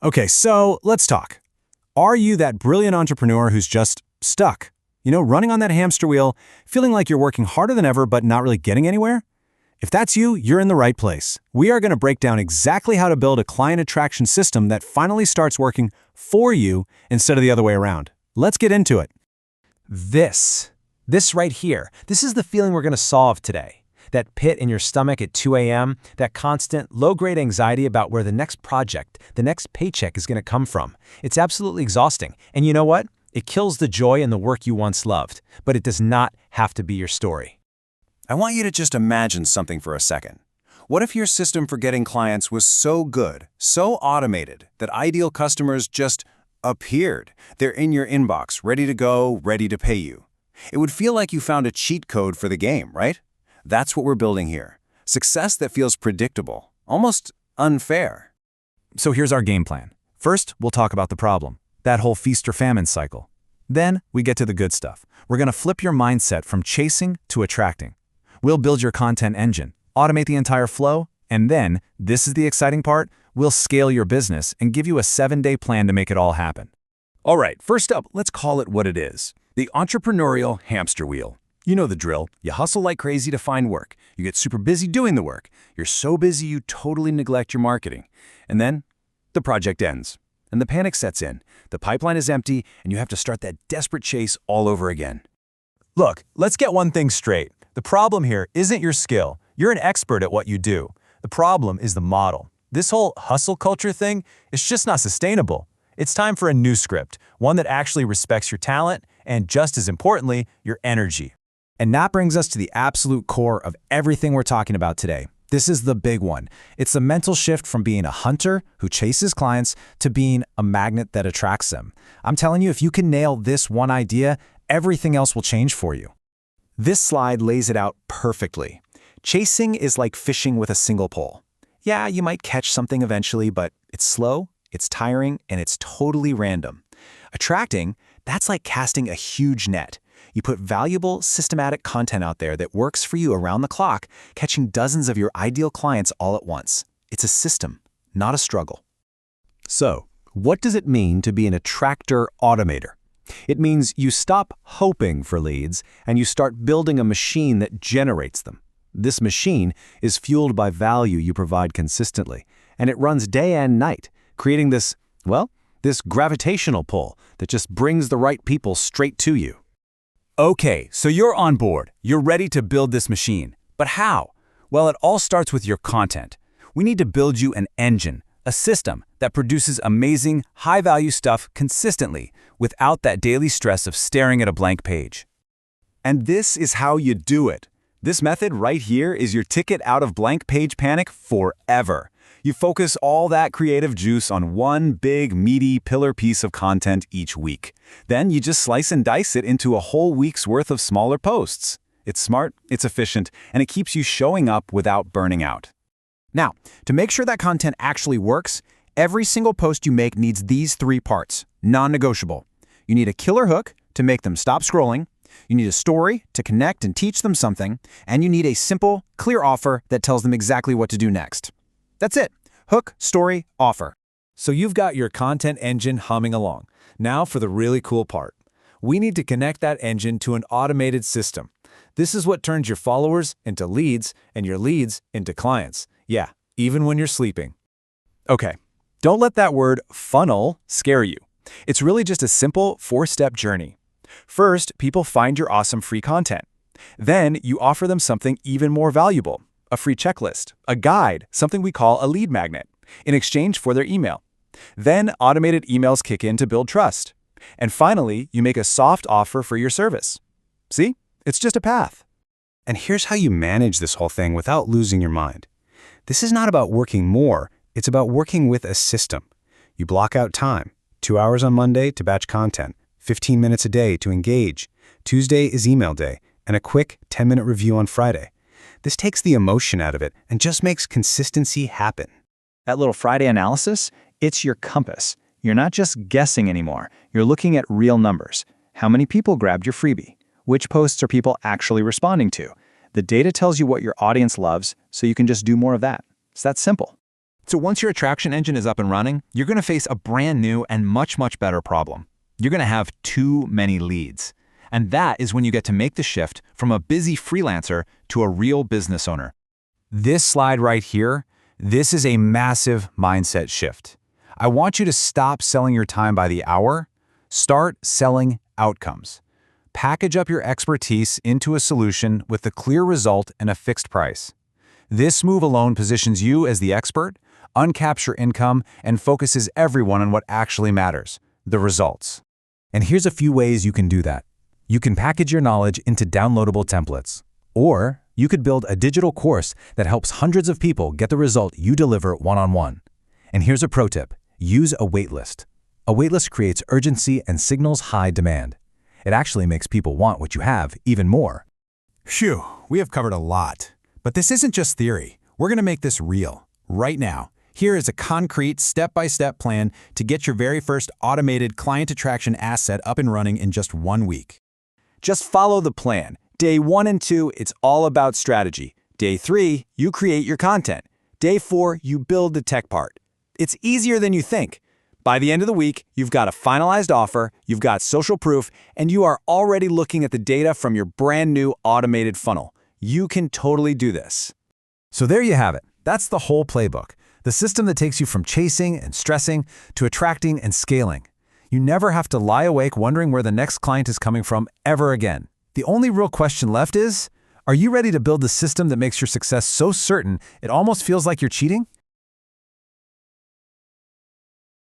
Okay, so let's talk. Are you that brilliant entrepreneur who's just stuck? Running on that hamster wheel, feeling like you're working harder than ever but not really getting anywhere? If that's you, you're in the right place. We are going to break down exactly how to build a client attraction system that finally starts working for you instead of the other way around. Let's get into it. This right here, this is the feeling we're going to solve today. That pit in your stomach at 2 a.m., that constant, low-grade anxiety about where the next project, the next paycheck is going to come from. It's absolutely exhausting. And you know what? It kills the joy in the work you once loved. But it does not have to be your story. I want you to just imagine something for a second. What if your system for getting clients was so good, so automated, that ideal customers just appeared? They're in your inbox, ready to go, ready to pay you. It would feel like you found a cheat code for the game, right? That's what we're building here. Success that feels predictable, almost unfair. So here's our game plan. First, we'll talk about the problem, that whole feast or famine cycle. Then we get to the good stuff. We're going to flip your mindset from chasing to attracting. We'll build your content engine, automate the entire flow, and then, this is the exciting part, we'll scale your business and give you a 7-day plan to make it all happen. All right, first up, let's call it what it is. The entrepreneurial hamster wheel. You know the drill. You hustle like crazy to find work. You get super busy doing the work. You're so busy you totally neglect your marketing. And then the project ends, and the panic sets in. The pipeline is empty, and you have to start that desperate chase all over again. Look, let's get one thing straight. The problem here isn't your skill. You're an expert at what you do. The problem is the model. This whole hustle culture thing is just not sustainable. It's time for a new script, one that actually respects your talent and, just as importantly, your energy. And that brings us to the absolute core of everything we're talking about today. This is the big one. It's the mental shift from being a hunter who chases clients to being a magnet that attracts them. I'm telling you, if you can nail this one idea, everything else will change for you. This slide lays it out perfectly. Chasing is like fishing with a single pole. Yeah, you might catch something eventually, but it's slow, it's tiring, and it's totally random. Attracting, that's like casting a huge net. You put valuable, systematic content out there that works for you around the clock, catching dozens of your ideal clients all at once. It's a system, not a struggle. So, what does it mean to be an Attractor-Automator? It means you stop hoping for leads and you start building a machine that generates them. This machine is fueled by value you provide consistently, and it runs day and night, creating this gravitational pull that just brings the right people straight to you. Okay, so you're on board. You're ready to build this machine. But how? Well, it all starts with your content. We need to build you an engine, a system that produces amazing, high-value stuff consistently without that daily stress of staring at a blank page. And this is how you do it. This method right here is your ticket out of blank page panic forever. You focus all that creative juice on one big, meaty pillar piece of content each week. Then you just slice and dice it into a whole week's worth of smaller posts. It's smart, it's efficient, and it keeps you showing up without burning out. Now, to make sure that content actually works, every single post you make needs these 3 parts, non-negotiable. You need a killer hook to make them stop scrolling. You need a story to connect and teach them something. And you need a simple, clear offer that tells them exactly what to do next. That's it. Hook, story, offer. So you've got your content engine humming along. Now for the really cool part. We need to connect that engine to an automated system. This is what turns your followers into leads and your leads into clients. Yeah, even when you're sleeping. Okay, don't let that word funnel scare you. It's really just a simple 4-step journey. First, people find your awesome free content. Then you offer them something even more valuable. A free checklist, a guide, something we call a lead magnet, in exchange for their email. Then automated emails kick in to build trust. And finally, you make a soft offer for your service. See? It's just a path. And here's how you manage this whole thing without losing your mind. This is not about working more, it's about working with a system. You block out time, 2 hours on Monday to batch content, 15 minutes a day to engage. Tuesday is email day, and a quick 10-minute review on Friday. This takes the emotion out of it and just makes consistency happen. That little Friday analysis, it's your compass. You're not just guessing anymore. You're looking at real numbers. How many people grabbed your freebie? Which posts are people actually responding to? The data tells you what your audience loves, so you can just do more of that. It's that simple. So once your attraction engine is up and running, you're going to face a brand new and much better problem. You're going to have too many leads. And that is when you get to make the shift from a busy freelancer to a real business owner. This slide right here, this is a massive mindset shift. I want you to stop selling your time by the hour, start selling outcomes. Package up your expertise into a solution with a clear result and a fixed price. This move alone positions you as the expert, uncapture income, and focuses everyone on what actually matters, the results. And here's a few ways you can do that. You can package your knowledge into downloadable templates. Or you could build a digital course that helps hundreds of people get the result you deliver one-on-one. And here's a pro tip. Use a waitlist. A waitlist creates urgency and signals high demand. It actually makes people want what you have even more. Phew, we have covered a lot. But this isn't just theory. We're going to make this real, right now. Here is a concrete, step-by-step plan to get your very first automated client attraction asset up and running in just 1 week. Just follow the plan. Day 1 and 2, it's all about strategy. Day 3, you create your content. Day 4, you build the tech part. It's easier than you think. By the end of the week, you've got a finalized offer, you've got social proof, and you are already looking at the data from your brand new automated funnel. You can totally do this. So there you have it. That's the whole playbook. The system that takes you from chasing and stressing to attracting and scaling. You never have to lie awake wondering where the next client is coming from ever again. The only real question left is, are you ready to build the system that makes your success so certain it almost feels like you're cheating?